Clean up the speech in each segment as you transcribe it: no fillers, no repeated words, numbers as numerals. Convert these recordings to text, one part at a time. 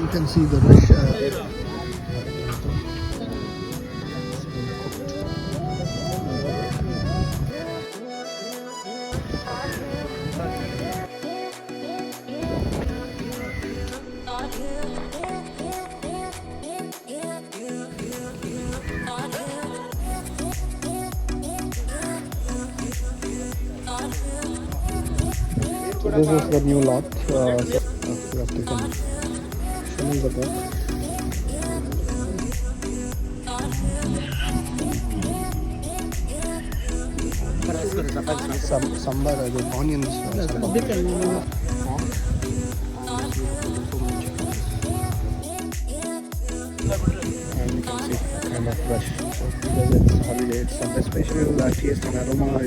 You can see the fish. So this is the new lot. We have taken the book. Sambar, the onions. And you can see kind of fresh. So because it's holiday, it's the special taste and aroma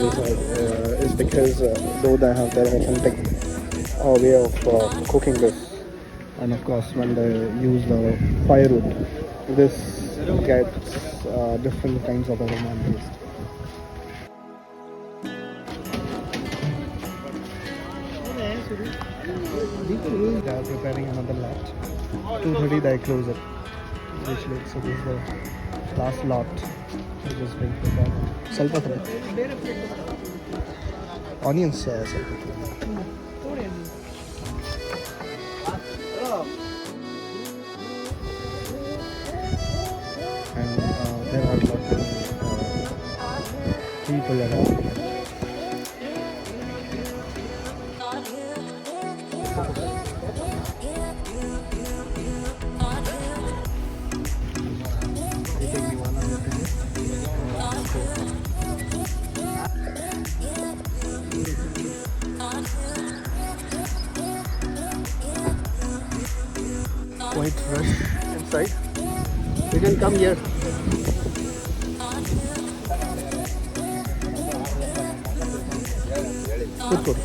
is because though they have their authentic way of cooking this, and of course when they use the firewood, this gets different kinds of aroma and taste. They are preparing another lot. 2:30 they close it. Usually, so this is the last lot which is being prepared. Salpa onions, salpa. And there are lots of people around. Quite rush inside. You can come here. Good.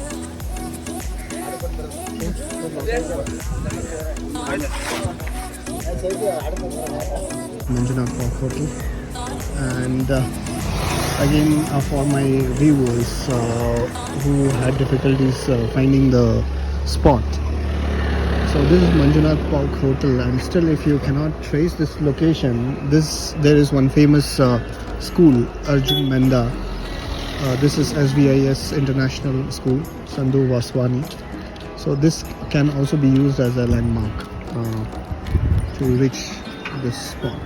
Manjunath Park Hotel, and again for my viewers who had difficulties finding the spot. So this is Manjunath Park Hotel, and still if you cannot trace this location, there is one famous school, Arjun Menda. This is SVIS International School, Sandhu Vaswani. So this can also be used as a landmark to reach this spot.